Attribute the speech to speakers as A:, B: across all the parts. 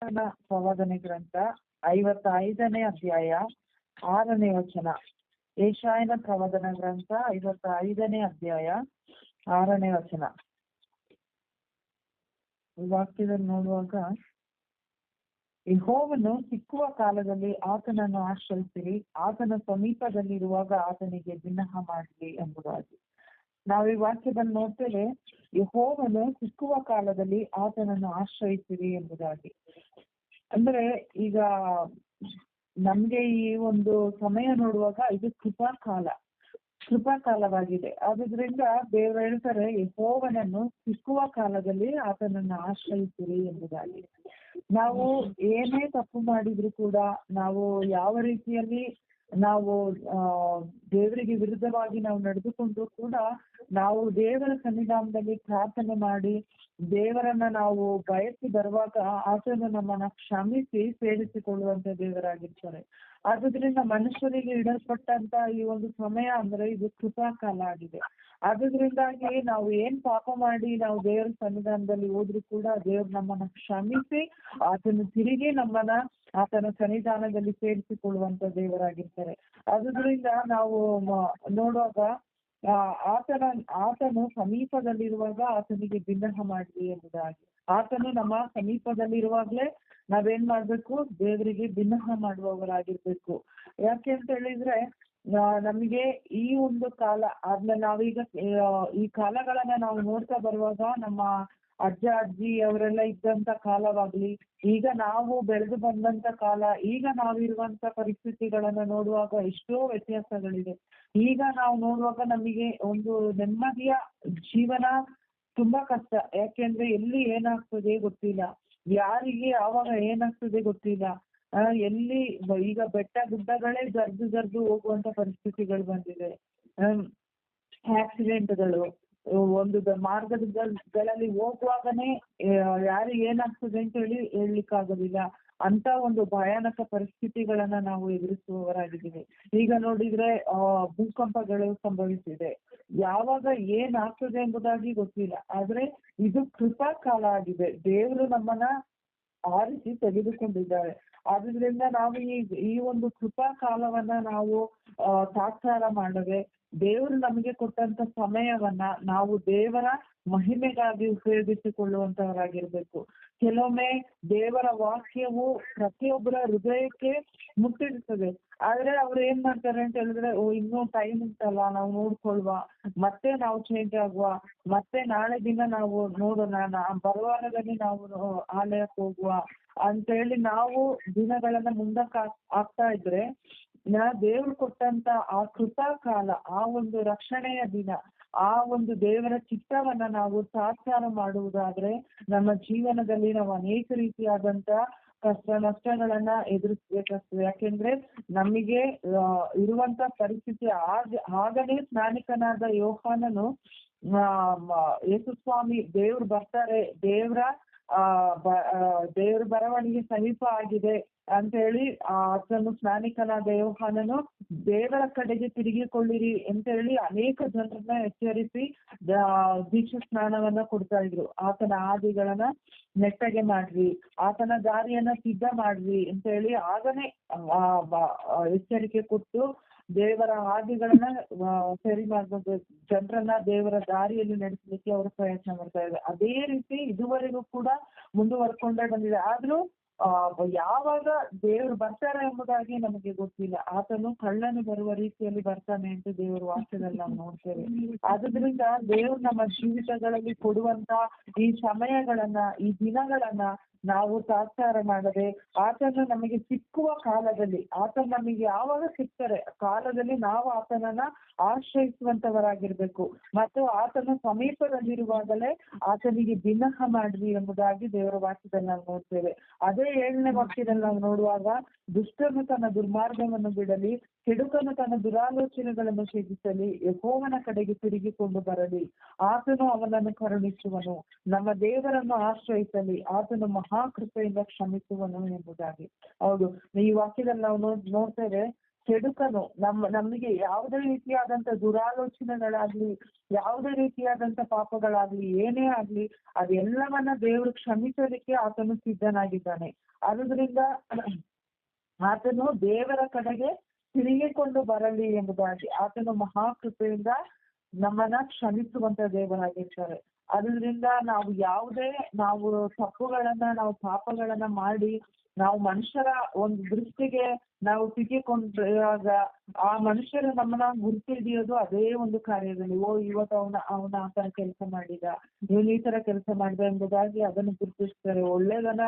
A: ಪ್ರವಾದನೆ ಗ್ರಂಥ 55ನೇ ಅಧ್ಯಾಯ 6ನೇ ವಚನ. ಯೆಶಾಯನ ಪ್ರವಾದನ ಗ್ರಂಥ 55ನೇ ಅಧ್ಯಾಯ 6ನೇ ವಚನ. ಈ ವಾಕ್ಯದಲ್ಲಿ ನೋಡುವಾಗ, ಯೆಹೋವನು ಸಿಕ್ಕುವ ಕಾಲದಲ್ಲಿ ಆತನನ್ನು ಆಶ್ರಯಿಸಿರಿ, ಆತನ ಸಮೀಪದಲ್ಲಿರುವಾಗ ಆತನಿಗೆ ಬಿನ್ನಹ ಮಾಡಲಿ ಎಂಬುದಾಗಿ. ನಾವು ಈ ವಾಕ್ಯದಲ್ಲಿ ನೋಡ್ತೇವೆ, ಯೆಹೋವನು ಸಿಕ್ಕುವ ಕಾಲದಲ್ಲಿ ಆತನನ್ನು ಆಶ್ರಯಿಸಿರಿ ಎಂಬುದಾಗಿ. ಅಂದ್ರೆ ಈಗ ನಮ್ಗೆ ಈ ಒಂದು ಸಮಯ ನೋಡುವಾಗ ಇದು ಕೃಪಾ ಕಾಲವಾಗಿದೆ. ಆದ್ರಿಂದ ದೇವರು ಹೇಳ್ತಾರೆ, ಯೆಹೋವನನ್ನು ಸಿಕ್ಕುವ ಕಾಲದಲ್ಲಿ ಆತನನ್ನು ಆಶ್ರಯಿಸಿರಿ ಎಂಬುದಾಗಿ. ನಾವು ಏನೇ ತಪ್ಪು ಮಾಡಿದ್ರು ಕೂಡ, ನಾವು ಯಾವ ರೀತಿಯಲ್ಲಿ ನಾವು ದೇವರಿಗೆ ವಿರುದ್ಧವಾಗಿ ನಾವು ನಡೆದುಕೊಂಡು ಕೂಡ, ನಾವು ದೇವರ ಸನ್ನಿಧಾನದಲ್ಲಿ ಪ್ರಾರ್ಥನೆ ಮಾಡಿ ದೇವರನ್ನ ನಾವು ಬಯಸಿ ಬರುವಾಗ ಆತನು ನಮ್ಮನ್ನ ಕ್ಷಮಿಸಿ ಸೇರಿಸಿಕೊಳ್ಳುವಂತ ದೇವರಾಗಿರ್ತಾರೆ. ಆದ್ರಿಂದ ಮನುಷ್ಯರಿಗೆ ಇಡಲ್ಪಟ್ಟಂತ ಈ ಒಂದು ಸಮಯ ಅಂದ್ರೆ ಇದು ಕೃಪಾ ಕಾಲ ಆಗಿದೆ. ಆದ್ರಿಂದಾಗಿ ನಾವು ಏನ್ ಪಾಪ ಮಾಡಿ ನಾವು ದೇವರ ಸನ್ನಿಧಾನದಲ್ಲಿ ಹೋದ್ರು ಕೂಡ ದೇವ್ರು ನಮ್ಮನ್ನ ಕ್ಷಮಿಸಿ ಆತನು ತಿರುಗಿ ನಮ್ಮನ್ನ ಆತನ ಸನ್ನಿಧಾನದಲ್ಲಿ ಸೇರಿಸಿಕೊಳ್ಳುವಂತ ದೇವರಾಗಿರ್ತಾರೆ. ಆದ್ರಿಂದ ನಾವು ನೋಡುವಾಗ ಆತನು ಸಮೀಪದಲ್ಲಿರುವಾಗ ಆತನಿಗೆ ಬಿನ್ನಹ ಮಾಡ್ಲಿ ಎಂಬುದಾಗಿ. ಆತನು ನಮ್ಮ ಸಮೀಪದಲ್ಲಿರುವಾಗ್ಲೇ ನಾವೇನ್ ಮಾಡ್ಬೇಕು, ದೇವರಿಗೆ ಬಿನ್ನಹ ಮಾಡುವವರಾಗಿರ್ಬೇಕು. ಯಾಕೆ ಅಂತ ಹೇಳಿದ್ರೆ, ನಮಗೆ ಈ ಒಂದು ಕಾಲ ಆದ್ಮೇಲೆ ನಾವೀಗ ಈ ಕಾಲಗಳನ್ನ ನಾವು ನೋಡ್ತಾ ಬರುವಾಗ, ನಮ್ಮ ಅಜ್ಜ ಅಜ್ಜಿ ಅವರೆಲ್ಲ ಇದ್ದಂತ ಕಾಲವಾಗ್ಲಿ, ಈಗ ನಾವು ಬೆಳೆದು ಬಂದಂತ ಕಾಲ, ಈಗ ನಾವಿರುವಂತ ಪರಿಸ್ಥಿತಿಗಳನ್ನ ನೋಡುವಾಗ ಎಷ್ಟೋ ವ್ಯತ್ಯಾಸಗಳಿದೆ. ಈಗ ನಾವು ನೋಡುವಾಗ ನಮಗೆ ಒಂದು ನೆಮ್ಮದಿಯ ಜೀವನ ತುಂಬಾ ಕಷ್ಟ. ಯಾಕೆಂದ್ರೆ ಎಲ್ಲಿ ಏನಾಗ್ತದೆ ಗೊತ್ತಿಲ್ಲ, ಯಾರಿಗೆ ಯಾವಾಗ ಏನಾಗ್ತದೆ ಗೊತ್ತಿಲ್ಲ. ಎಲ್ಲಿ ಈಗ ಬೆಟ್ಟ ಗುಡ್ಡಗಳೇ ಜರ್ದು ಹೋಗುವಂತ ಪರಿಸ್ಥಿತಿಗಳು ಬಂದಿದೆ. ಆಕ್ಸಿಡೆಂಟ್ಗಳು, ಒಂದು ಮಾರ್ಗಗಳಲ್ಲಿ ಹೋಗುವಾಗನೇ ಯಾರಿಗೆ ಏನಾಗ್ತದೆ ಅಂತ ಹೇಳಲಿಕ್ಕಾಗೋದಿಲ್ಲ. ಅಂತ ಒಂದು ಭಯಾನಕ ಪರಿಸ್ಥಿತಿಗಳನ್ನ ನಾವು ಎದುರಿಸುವವರಾಗಿದ್ದೀವಿ. ಈಗ ನೋಡಿದ್ರೆ ಭೂಕಂಪಗಳು ಸಂಭವಿಸಿದೆ. ಯಾವಾಗ ಏನಾಗ್ತದೆ ಎಂಬುದಾಗಿ ಗೊತ್ತಿಲ್ಲ. ಆದ್ರೆ ಇದು ಕೃಪಾ ಕಾಲ ಆಗಿದೆ. ದೇವರು ನಮ್ಮನ್ನ ಆರಿಸಿ ತೆಗೆದುಕೊಂಡಿದ್ದಾರೆ. ಆದ್ರಿಂದ ನಾವು ಈ ಒಂದು ಕೃಪಾ ಕಾಲವನ್ನ ನಾವು ತಾತ್ಸಾರ ಮಾಡದೆ, ದೇವರು ನಮಗೆ ಕೊಟ್ಟಂತ ಸಮಯವನ್ನ ನಾವು ದೇವರ ಮಹಿಮೆಗಾಗಿ ಉಪಯೋಗಿಸಿಕೊಳ್ಳುವಂತವರಾಗಿರ್ಬೇಕು. ಕೆಲವೊಮ್ಮೆ ದೇವರ ವಾಕ್ಯವು ಪ್ರತಿಯೊಬ್ಬರ ಹೃದಯಕ್ಕೆ ಮುಟ್ಟಿರ್ತದೆ. ಆದ್ರೆ ಅವ್ರು ಏನ್ ಮಾಡ್ತಾರೆ ಅಂತ ಹೇಳಿದ್ರೆ, ಇನ್ನೂ ಟೈಮ್ ಉಂಟಲ್ಲ, ನಾವು ನೋಡ್ಕೊಳ್ವಾ, ಮತ್ತೆ ನಾವು ಚೇಂಜ್ ಆಗುವ, ಮತ್ತೆ ನಾಳೆ ದಿನ ನಾವು ನೋಡೋಣ, ಬರುವಾರದಲ್ಲಿ ನಾವು ಆಲಯಕ್ಕೆ ಹೋಗುವ ಅಂತ ಹೇಳಿ ನಾವು ದಿನಗಳನ್ನ ಮುಂದಕ್ಕೆ ಆಗ್ತಾ ಇದ್ರೆ, ದೇವ್ರು ಕೊಟ್ಟಂತ ಆ ಕೃಪಾ ಕಾಲ, ಆ ಒಂದು ರಕ್ಷಣೆಯ ದಿನ, ಆ ಒಂದು ದೇವರ ಚಿತ್ತವನ್ನ ನಾವು ತಾತ್ಸಾರ ಮಾಡುವುದಾದ್ರೆ ನಮ್ಮ ಜೀವನದಲ್ಲಿ ನಾವು ಅನೇಕ ರೀತಿಯಾದಂತ ಕಷ್ಟ ನಷ್ಟಗಳನ್ನ ಎದುರಿಸ್ಬೇಕಾಗ್ತದೆ. ಯಾಕೆಂದ್ರೆ ನಮಗೆ ಇರುವಂತ ಪರಿಸ್ಥಿತಿ ಆಗಲೇ ಸ್ನಾನಿಕನಾದ ಯೋಹಾನನು ಯೇಸು ಸ್ವಾಮಿ ದೇವ್ರು ಬರ್ತಾರೆ, ದೇವ್ರ ಬರವಣಿಗೆ ಸಮೀಪ ಆಗಿದೆ ಅಂತ ಹೇಳಿ ಆತನು ಸ್ನಾನಿಕನಾದ ಯೋಹಾನನು ದೇವರ ಕಡೆಗೆ ತಿರುಗಿಕೊಳ್ಳಿರಿ ಅಂತ ಹೇಳಿ ಅನೇಕ ಜನರನ್ನ ಎಚ್ಚರಿಸಿ ದೀಕ್ಷಾ ಸ್ನಾನವನ್ನ ಕೊಡ್ತಾ ಇದ್ರು. ಆತನ ಹಾದಿಗಳನ್ನ ನೆಟ್ಟಗೆ ಮಾಡ್ರಿ, ಆತನ ದಾರಿಯನ್ನ ಸಿದ್ಧ ಮಾಡ್ರಿ ಅಂತ ಹೇಳಿ ಆಗನೇ ಎಚ್ಚರಿಕೆ ಕೊಟ್ಟು ದೇವರ ಹಾದಿಗಳನ್ನ ಸರಿ ಮಾಡ್ಬೇಕು, ಜನರನ್ನ ದೇವರ ದಾರಿಯಲ್ಲಿ ನಡೆಸಲಿಕ್ಕೆ ಅವರು ಪ್ರಯತ್ನ ಮಾಡ್ತಾ ಇದ್ದಾರೆ. ಅದೇ ರೀತಿ ಇದುವರೆಗೂ ಕೂಡ ಮುಂದುವರ್ಕೊಂಡೇ ಬಂದಿದೆ. ಆದ್ರೂ ಯಾವಾಗ ದೇವರು ಬರ್ತಾರೆ ಎಂಬುದಾಗಿ ನಮಗೆ ಗೊತ್ತಿಲ್ಲ. ಆತನು ಕಳ್ಳನು ಬರುವ ರೀತಿಯಲ್ಲಿ ಬರ್ತಾನೆ ಅಂತ ದೇವರ ವಾಕ್ಯದಲ್ಲಿ ನಾವು ನೋಡ್ತೇವೆ. ಆದ್ರಿಂದ ದೇವರು ನಮ್ಮ ಜೀವಿತಗಳಲ್ಲಿ ಕೊಡುವಂತ ಈ ಸಮಯಗಳನ್ನ, ಈ ದಿನಗಳನ್ನ ನಾವು ತಾತ್ಸಾರ ಮಾಡದೆ, ಆತನು ನಮಗೆ ಸಿಕ್ಕುವ ಕಾಲದಲ್ಲಿ, ಆತನು ನಮಗೆ ಯಾವಾಗ ಸಿಗ್ತಾರೆ ಕಾಲದಲ್ಲಿ ನಾವು ಆತನನ್ನ ಆಶ್ರಯಿಸುವಂತವರಾಗಿರ್ಬೇಕು. ಮತ್ತು ಆತನ ಸಮೀಪದಲ್ಲಿರುವಾಗಲೇ ಆತನಿಗೆ ಬಿನ್ನಹ ಮಾಡ್ರಿ ಎಂಬುದಾಗಿ ದೇವರ ವಾಕ್ಯದಲ್ಲಿ ನಾವು ನೋಡ್ತೇವೆ. ಅದೇ 7ನೇ ವಾಕ್ಯದಲ್ಲಿ ನಾವು ನೋಡುವಾಗ, ದುಷ್ಟನು ತನ್ನ ದುರ್ಮಾರ್ಗವನ್ನು ಬಿಡಲಿ, ಕೆಡುಕನು ತನ್ನ ದುರಾಲೋಚನೆಗಳನ್ನು ತ್ಯಜಿಸಲಿ, ಯೆಹೋವನ ಕಡೆಗೆ ತಿರುಗಿಕೊಂಡು ಬರಲಿ, ಆತನು ಅವನನ್ನು ಕರುಣಿಸುವನು, ನಮ್ಮ ದೇವರನ್ನು ಆಶ್ರಯಿಸಲಿ, ಆತನು ಮಹಾಕೃಪೆಯಿಂದ ಕ್ಷಮಿಸುವನು ಎಂಬುದಾಗಿ. ಹೌದು, ಈ ವಾಕ್ಯದಲ್ಲಿ ನಾವು ನೋಡ್ತೇವೆ, ಕೆಡುಕನು ನಮಗೆ ಯಾವುದೇ ರೀತಿಯಾದಂತ ದುರಾಲೋಚನೆಗಳಾಗ್ಲಿ, ಯಾವುದೇ ರೀತಿಯಾದಂತ ಪಾಪಗಳಾಗ್ಲಿ, ಏನೇ ಆಗ್ಲಿ ಅದೆಲ್ಲವನ್ನ ದೇವರು ಕ್ಷಮಿಸಲಿಕ್ಕೆ ಆತನು ಸಿದ್ಧನಾಗಿದ್ದಾನೆ. ಆದುದರಿಂದ ಆತನು ದೇವರ ಕಡೆಗೆ ತಿರುಗಿಕೊಂಡು ಬರಲಿ ಎಂಬುದಾಗಿ ಆತನು ಮಹಾಕೃಪೆಯಿಂದ ನಮ್ಮನ್ನ ಕ್ಷಮಿಸುವಂತ ದೇವರಾಗಿರ್ತಾರೆ. ಅದರಿಂದ ನಾವು ತಪ್ಪುಗಳನ್ನ, ನಾವು ಪಾಪಗಳನ್ನ ಮಾಡಿ ನಾವು ಮನುಷ್ಯರ ಒಂದು ದೃಷ್ಟಿಗೆ ನಾವು ಸಿಕ್ಕಿಕೊಂಡಾಗ ಆ ಮನುಷ್ಯರು ನಮ್ಮನ್ನ ಗುರುತಿಡಿಯೋದು ಅದೇ ಒಂದು ಕಾರ್ಯದಲ್ಲಿ, ಇವತ್ತು ಅವನ ಆ ತರ ಕೆಲಸ ಮಾಡಿದ, ಇವನು ಈ ತರ ಕೆಲಸ ಮಾಡಿದ ಎಂಬುದಾಗಿ ಅದನ್ನು ಗುರುತಿಸ್ತಾರೆ. ಒಳ್ಳೇದನ್ನ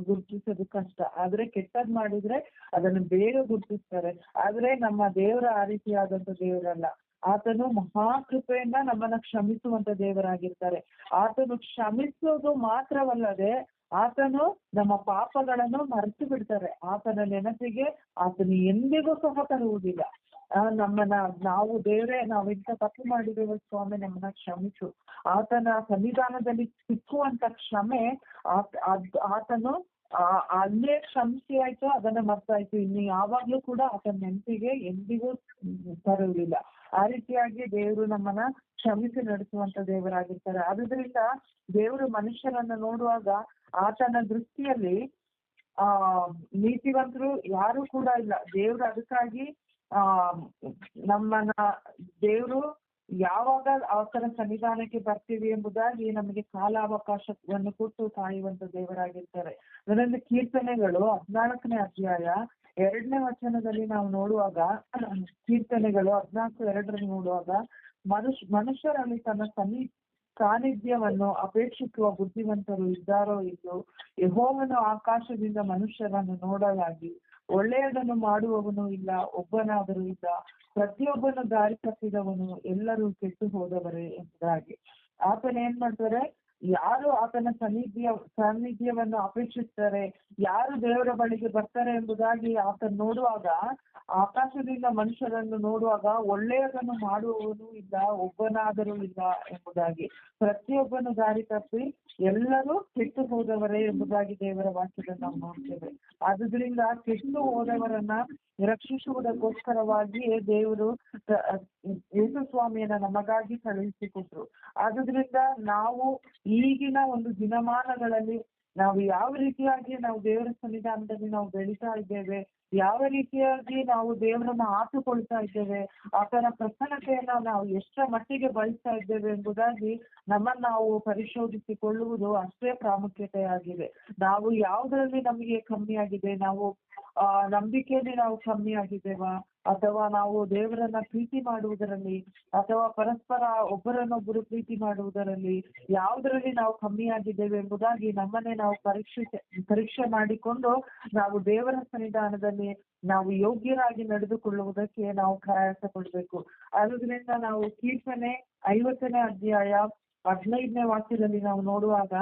A: ಗುರುತಿಸೋದು ಕಷ್ಟ, ಆದ್ರೆ ಕೆಟ್ಟದ್ ಮಾಡಿದ್ರೆ ಅದನ್ನು ಬೇಗ ಗುರುತಿಸ್ತಾರೆ. ಆದ್ರೆ ನಮ್ಮ ದೇವರ ಆ ರೀತಿಯಾದಂತ ದೇವರಲ್ಲ. ಆತನು ಮಹಾಕೃಪೆಯಿಂದ ನಮ್ಮನ್ನ ಕ್ಷಮಿಸುವಂತ ದೇವರಾಗಿರ್ತಾರೆ. ಆತನು ಕ್ಷಮಿಸೋದು ಮಾತ್ರವಲ್ಲದೆ ಆತನು ನಮ್ಮ ಪಾಪಗಳನ್ನು ಮರೆತು ಬಿಡ್ತಾರೆ. ಆತನ ನೆನಪಿಗೆ ಆತನು ಎಂದಿಗೂ ಸಹ ತರುವುದಿಲ್ಲ. ನಾವು ದೇವರೇ, ನಾವಿಂತ ತಪ್ಪು ಮಾಡಿದ್ದೇವೆ ಸ್ವಾಮಿ, ನಮ್ಮನ್ನ ಕ್ಷಮಿಸು. ಆತನ ಸನ್ನಿಧಾನದಲ್ಲಿ ಸಿಕ್ಕುವಂತ ಕ್ಷಮೆ ಆತನು ಅಲ್ಲೇ ಕ್ಷಮಿಸಿ ಆಯ್ತು, ಅದನ್ನ ಮರ್ತಾಯ್ತು, ಇನ್ನು ಯಾವಾಗ್ಲೂ ಕೂಡ ಆತನ ನೆನಪಿಗೆ ಎಂದಿಗೂ ತರುವುದಿಲ್ಲ. ಆ ರೀತಿಯಾಗಿ ದೇವರು ನಮ್ಮನ್ನ ಕ್ಷಮಿಸಿ ನಡೆಸುವಂತ ದೇವರಾಗಿರ್ತಾರೆ. ಆದುದರಿಂದ ದೇವರು ಮನುಷ್ಯರನ್ನ ನೋಡುವಾಗ ಆತನ ದೃಷ್ಟಿಯಲ್ಲಿ ನೀತಿವಂತರು ಯಾರು ಕೂಡ ಇಲ್ಲ. ದೇವ್ರು ಅದಕ್ಕಾಗಿ ನಮ್ಮನ್ನ ದೇವರು ಯಾವಾಗ ಆತನ ಸನ್ನಿಧಾನಕ್ಕೆ ಬರ್ತೀವಿ ಎಂಬುದಾಗಿ ನಮಗೆ ಕಾಲಾವಕಾಶವನ್ನು ಕೊಟ್ಟು ಕಾಯುವಂತ ದೇವರಾಗಿರ್ತಾರೆ. ಅದರಲ್ಲಿ ಕೀರ್ತನೆಗಳು 14ನೇ ಅಧ್ಯಾಯ 2ನೇ ವಚನದಲ್ಲಿ ನಾವು ನೋಡುವಾಗ, ಕೀರ್ತನೆಗಳು 14:2 ನೋಡುವಾಗ, ಮನುಷ್ಯರಲ್ಲಿ ತನ್ನ ಸಾನ್ನಿಧ್ಯವನ್ನು ಅಪೇಕ್ಷಿಸುವ ಬುದ್ಧಿವಂತರು ಇದ್ದಾರೋ ಇಲ್ಲೋ, ಯೆಹೋವನು ಆಕಾಶದಿಂದ ಮನುಷ್ಯರನ್ನು ನೋಡಲಾಗಿ ಒಳ್ಳೆಯದನ್ನು ಮಾಡುವವನು ಇಲ್ಲ, ಒಬ್ಬನಾದರೂ ಇಲ್ಲ, ಪ್ರತಿಯೊಬ್ಬನು ದಾರಿ ತಪ್ಪಿದವನು, ಎಲ್ಲರೂ ಕೆಟ್ಟು ಹೋದವರೇ ಎಂಬುದಾಗಿ. ಆತನ ಏನ್ ಮಾಡ್ತಾರೆ, ಯಾರು ಆತನ ಸಾನ್ನಿಧ್ಯವನ್ನು ಅಪೇಕ್ಷಿಸ್ತಾರೆ, ಯಾರು ದೇವರ ಬಳಿಗೆ ಬರ್ತಾರೆ ಎಂಬುದಾಗಿ ಆತನ ನೋಡುವಾಗ, ಆಕಾಶದಿಂದ ಮನುಷ್ಯರನ್ನು ನೋಡುವಾಗ ಒಳ್ಳೆಯದನ್ನು ಮಾಡುವವನು ಇಲ್ಲ, ಒಬ್ಬನಾದರೂ ಇಲ್ಲ ಎಂಬುದಾಗಿ, ಪ್ರತಿಯೊಬ್ಬನು ದಾರಿ ತಪ್ಪಿ ಎಲ್ಲರೂ ಕೆಟ್ಟು ಹೋದವರೇ ಎಂಬುದಾಗಿ ದೇವರ ವಾಕ್ಯದಲ್ಲಿ ನಾವು ನೋಡ್ತೇವೆ. ಆದುದರಿಂದ ಕೆಟ್ಟು ಹೋದವರನ್ನ ರಕ್ಷಿಸುವುದಕ್ಕೋಸ್ಕರವಾಗಿ ದೇವರು ಯೇಸು ಸ್ವಾಮಿಯನ್ನ ನಮಗಾಗಿ ಕಳುಹಿಸಿಕೊಟ್ರು. ಆದುದರಿಂದ ನಾವು ಈಗಿನ ಒಂದು ದಿನಮಾನಗಳಲ್ಲಿ ನಾವು ಯಾವ ರೀತಿಯಾಗಿ ನಾವು ದೇವರ ಸನ್ನಿಧಾನದಲ್ಲಿ ನಾವು ಬೆಳೀತಾ ಇದ್ದೇವೆ, ಯಾವ ರೀತಿಯಾಗಿ ನಾವು ದೇವರನ್ನ ಆತುಕೊಳ್ತಾ ಇದ್ದೇವೆ, ಆತನ ಪ್ರಸನ್ನತೆಯನ್ನ ನಾವು ಎಷ್ಟರ ಮಟ್ಟಿಗೆ ಬಳಸ್ತಾ ಇದ್ದೇವೆ ಎಂಬುದಾಗಿ ನಮ್ಮನ್ನು ನಾವು ಪರಿಶೋಧಿಸಿಕೊಳ್ಳುವುದು ಅಷ್ಟೇ ಪ್ರಾಮುಖ್ಯತೆಯಾಗಿದೆ. ನಾವು ಯಾವುದರಲ್ಲಿ ನಮಗೆ ಕಮ್ಮಿ ಆಗಿದೆ, ನಾವು ನಂಬಿಕೆಯಲ್ಲಿ ನಾವು ಕಮ್ಮಿ ಆಗಿದ್ದೇವಾ, ಅಥವಾ ನಾವು ದೇವರನ್ನ ಪ್ರೀತಿ ಮಾಡುವುದರಲ್ಲಿ, ಅಥವಾ ಪರಸ್ಪರ ಒಬ್ಬರನ್ನೊಬ್ಬರು ಪ್ರೀತಿ ಮಾಡುವುದರಲ್ಲಿ ಯಾವುದರಲ್ಲಿ ನಾವು ಕಮ್ಮಿ ಆಗಿದ್ದೇವೆ ಎಂಬುದಾಗಿ ನಮ್ಮನ್ನೇ ನಾವು ಪರೀಕ್ಷೆ ಮಾಡಿಕೊಂಡು ನಾವು ದೇವರ ಸನ್ನಿಧಾನದಲ್ಲಿ ನಾವು ಯೋಗ್ಯರಾಗಿ ನಡೆದುಕೊಳ್ಳುವುದಕ್ಕೆ ನಾವು ಪ್ರಯಾಸ ಪಡಬೇಕು. ಆದುದರಿಂದ ನಾವು ಕೀರ್ತನೆ 50ನೇ ಅಧ್ಯಾಯ 15ನೇ ವಾಕ್ಯದಲ್ಲಿ ನಾವು ನೋಡುವಾಗ,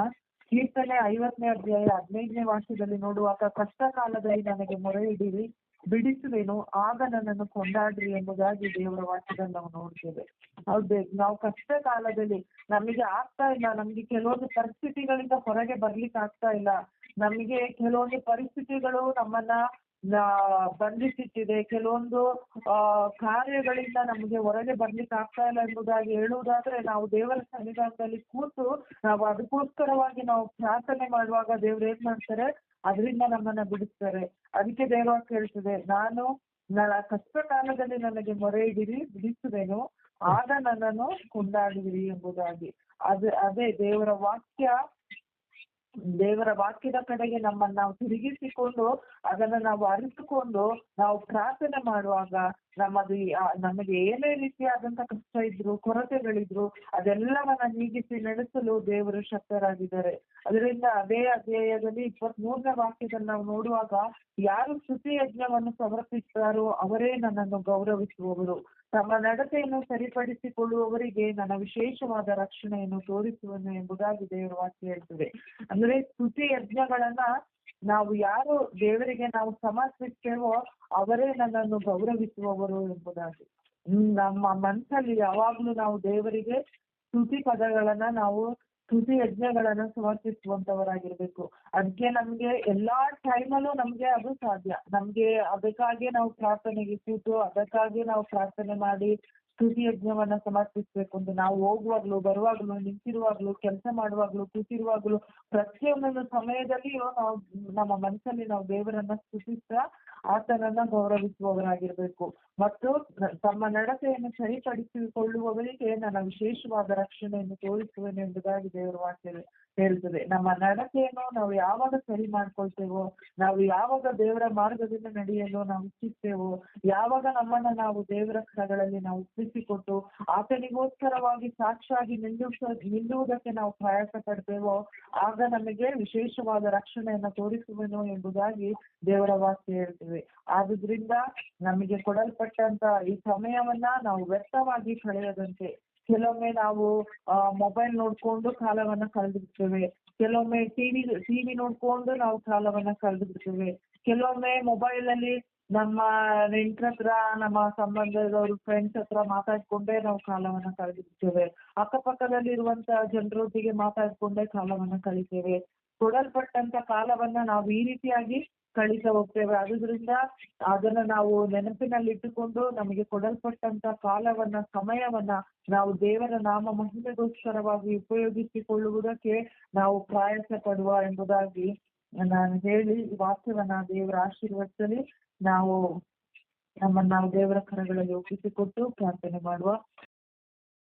A: ಕೀರ್ತನೆ 50ನೇ ಅಧ್ಯಾಯ 15ನೇ ವಾಕ್ಯದಲ್ಲಿ ನೋಡುವಾಗ, ಕಷ್ಟ ಕಾಲದಲ್ಲಿ ನನಗೆ ಮೊರೆ ಇಡಿರಿ, ಬಿಡಿಸುವೆನು, ಆಗ ನನ್ನನ್ನು ಕೊಂಡಾಡ್ರಿ ಎಂಬುದಾಗಿ ದೇವರ ವಾಕ್ಯದಲ್ಲಿ ನಾವು ನೋಡ್ತೇವೆ. ಹೌದೇ, ನಾವು ಕಷ್ಟ ಕಾಲದಲ್ಲಿ ನಮಗೆ ಆಗ್ತಾ ಇಲ್ಲ, ನಮ್ಗೆ ಕೆಲವೊಂದು ಪರಿಸ್ಥಿತಿಗಳಿಂದ ಹೊರಗೆ ಬರ್ಲಿಕ್ಕೆ ಆಗ್ತಾ ಇಲ್ಲ, ನಮಗೆ ಕೆಲವೊಂದು ಪರಿಸ್ಥಿತಿಗಳು ನಮ್ಮನ್ನ ಬಂಧಿಸಿಟ್ಟಿದೆ, ಕೆಲವೊಂದು ಕಾರ್ಯಗಳಿಂದ ನಮಗೆ ಹೊರಗೆ ಬರ್ಲಿಕ್ಕೆ ಆಗ್ತಾ ಇಲ್ಲ ಎಂಬುದಾಗಿ ಹೇಳುವುದಾದ್ರೆ, ನಾವು ದೇವರ ಸನ್ನಿಧಾನದಲ್ಲಿ ಕೂತು ನಾವು ಅದಕ್ಕೋಸ್ಕರವಾಗಿ ನಾವು ಪ್ರಾರ್ಥನೆ ಮಾಡುವಾಗ ದೇವ್ರು ಏನ್ ಮಾಡ್ತಾರೆ, ಅದರಿಂದ ನಮ್ಮನ್ನ ಬಿಡಿಸ್ತಾರೆ. ಅದಕ್ಕೆ ದೇವ ಕೇಳ್ತದೆ, ನನ್ನ ಕಷ್ಟ ಕಾಲದಲ್ಲಿ ನನಗೆ ಮೊರೆ ಇಡಿರಿ, ಬಿಡಿಸುವೆನು, ಆಗ ನನ್ನನ್ನು ಕೊಂಡಾಡುವಿರಿ ಎಂಬುದಾಗಿ. ಅದೇ ದೇವರ ವಾಕ್ಯದ ಕಡೆಗೆ ನಮ್ಮನ್ನು ನಾವು ತಿರುಗಿಸಿಕೊಂಡು ಅದನ್ನ ನಾವು ಅರಿತುಕೊಂಡು ನಾವು ಪ್ರಾರ್ಥನೆ ಮಾಡುವಾಗ ನಮಗೆ ಏನೇ ರೀತಿಯಾದಂತ ಕಷ್ಟ ಇದ್ರು, ಕೊರತೆಗಳಿದ್ರು, ಅದೆಲ್ಲವನ್ನ ನೀಗಿಸಿ ನಡೆಸಲು ದೇವರು ಶಕ್ತರಾಗಿದ್ದಾರೆ. ಅದರಿಂದ ಅದೇ ಅಧ್ಯಾಯದಲ್ಲಿ 23ನೇ ವಾಕ್ಯದಲ್ಲಿ ನಾವು ನೋಡುವಾಗ, ಯಾರು ಸ್ತುತಿ ಯಜ್ಞವನ್ನು ಸಮರ್ಪಿಸುತ್ತಾರೋ ಅವರೇ ನನ್ನನ್ನು ಗೌರವಿಸುವವರು, ತಮ್ಮ ನಡತೆಯನ್ನು ಸರಿಪಡಿಸಿಕೊಳ್ಳುವವರಿಗೆ ನನ್ನ ವಿಶೇಷವಾದ ರಕ್ಷಣೆಯನ್ನು ತೋರಿಸುವನು ಎಂಬುದಾಗಿ ದೇವರ ವಾಕ್ಯ ಹೇಳ್ತದೆ. ಅಂದ್ರೆ ಸ್ತುತಿ ಯಜ್ಞಗಳನ್ನ ನಾವು ಯಾರು ದೇವರಿಗೆ ನಾವು ಸಮರ್ಪಿಸ್ತೇವೋ ಅವರೇ ನನ್ನನ್ನು ಗೌರವಿಸುವವರು ಎಂಬುದಾಗಿ. ನಮ್ಮ ಮನಸ್ಸಲ್ಲಿ ಯಾವಾಗ್ಲೂ ನಾವು ದೇವರಿಗೆ ಸ್ತುತಿ ಪದಗಳನ್ನ ನಾವು ಸ್ತುತಿ ಯಜ್ಞಗಳನ್ನ ಸಮರ್ಪಿಸುವಂತವರಾಗಿರ್ಬೇಕು. ಅದಕ್ಕೆ ನಮ್ಗೆ ಎಲ್ಲಾ ಟೈಮಲ್ಲೂ ನಮ್ಗೆ ಅದು ಸಾಧ್ಯ. ನಮ್ಗೆ ಅದಕ್ಕಾಗಿ ನಾವು ಪ್ರಾರ್ಥನೆಗೆ ಕೂತು ಅದಕ್ಕಾಗಿ ನಾವು ಪ್ರಾರ್ಥನೆ ಮಾಡಿ ಸ್ತುತಿ ಯಜ್ಞವನ್ನ ಸಮರ್ಪಿಸ್ಬೇಕು ಅಂತ ನಾವು ಹೋಗುವಾಗ್ಲೂ ಬರುವಾಗ್ಲೂ ನಿಂತಿರುವಾಗ್ಲೂ ಕೆಲಸ ಮಾಡುವಾಗ್ಲೂ ಕೂತಿರುವಾಗ್ಲೂ ಪ್ರತಿಯೊಂದೊಂದು ಸಮಯದಲ್ಲಿಯೂ ನಾವು ನಮ್ಮ ಮನಸ್ಸಲ್ಲಿ ನಾವು ದೇವರನ್ನ ಸ್ತುತಿಸ್ತಾ ಆತನನ್ನ ಗೌರವಿಸುವವರಾಗಿರ್ಬೇಕು. ಮತ್ತು ತಮ್ಮ ನಡತೆಯನ್ನು ಸರಿಪಡಿಸಿಕೊಳ್ಳುವವರಿಗೆ ನನ್ನ ವಿಶೇಷವಾದ ರಕ್ಷಣೆಯನ್ನು ತೋರಿಸುವೆನು ಎಂಬುದಾಗಿ ದೇವರ ವಾಕ್ಯ ಹೇಳ್ತದೆ. ನಮ್ಮ ನಡತೆಯನ್ನು ನಾವು ಯಾವಾಗ ಸರಿ ಮಾಡ್ಕೊಳ್ತೇವೋ, ನಾವು ಯಾವಾಗ ದೇವರ ಮಾರ್ಗದಿಂದ ನಡೆಯಲು ನಾವು ಇಚ್ಛಿಸ್ತೇವೋ, ಯಾವಾಗ ನಮ್ಮನ್ನ ನಾವು ದೇವರ ಸ್ಥಳಗಳಲ್ಲಿ ನಾವು ಒಪ್ಪಿಸಿಕೊಟ್ಟು ಆತನಿಗೋಸ್ಕರವಾಗಿ ಸಾಕ್ಷಿಯಾಗಿ ನಿಲ್ಲುವುದಕ್ಕೆ ನಾವು ಪ್ರಯಾಸ ಪಡ್ತೇವೋ, ಆಗ ನಮಗೆ ವಿಶೇಷವಾದ ರಕ್ಷಣೆಯನ್ನು ತೋರಿಸುವೆನು ಎಂಬುದಾಗಿ ದೇವರ ವಾಕ್ಯ ಹೇಳ್ತೇವೆ. ಆದುದರಿಂದ ನಮಗೆ ಕೊಡಲ್ಪಟ್ಟಂತ ಈ ಸಮಯವನ್ನ ನಾವು ವ್ಯರ್ಥವಾಗಿ ಕಳೆಯದಂತೆ, ಕೆಲವೊಮ್ಮೆ ನಾವು ಮೊಬೈಲ್ ನೋಡ್ಕೊಂಡು ಕಾಲವನ್ನ ಕಳೆದು ಬಿಡ್ತೇವೆ, ಕೆಲವೊಮ್ಮೆ ಟಿವಿ ನೋಡ್ಕೊಂಡು ನಾವು ಕಾಲವನ್ನ ಕಳೆದು ಬಿಡ್ತೇವೆ, ಕೆಲವೊಮ್ಮೆ ಮೊಬೈಲ್ ಅಲ್ಲಿ ನಮ್ಮ ನೆಂಟ್ರ ಹತ್ರ ನಮ್ಮ ಸಂಬಂಧದವರು ಫ್ರೆಂಡ್ಸ್ ಹತ್ರ ಮಾತಾಡ್ಕೊಂಡೇ ನಾವು ಕಾಲವನ್ನ ಕಳೆದು ಬಿಡ್ತೇವೆ, ಅಕ್ಕಪಕ್ಕದಲ್ಲಿರುವಂತ ಜನರೊಟ್ಟಿಗೆ ಮಾತಾಡ್ಕೊಂಡೇ ಕಾಲವನ್ನ ಕಳಿತೇವೆ. ಕೊಡಲ್ಪಟ್ಟಂತ ಕಾಲವನ್ನ ನಾವು ಈ ರೀತಿಯಾಗಿ ಕಳೀತಾ ಹೋಗ್ತೇವೆ. ಆದುದರಿಂದ ಅದನ್ನ ನಾವು ನೆನಪಿನಲ್ಲಿಟ್ಟುಕೊಂಡು ನಮಗೆ ಕೊಡಲ್ಪಟ್ಟಂತ ಕಾಲವನ್ನ ಸಮಯವನ್ನ ನಾವು ದೇವರ ನಾಮ ಮಹಿಮೆಗೋಸ್ಕರವಾಗಿ ಉಪಯೋಗಿಸಿಕೊಳ್ಳುವುದಕ್ಕೆ ನಾವು ಪ್ರಯಾಸ ಪಡುವ ಎಂಬುದಾಗಿ ನಾನು ಹೇಳಿ ಈ ವಾಕ್ಯವನ್ನ ದೇವರ ಆಶೀರ್ವದಿಸಲಿ. ನಾವು ನಮ್ಮನ್ನು ನಾವು ದೇವರ ಕರಗಳಲ್ಲಿ ಒಪ್ಪಿಸಿಕೊಟ್ಟು ಪ್ರಾರ್ಥನೆ ಮಾಡುವ.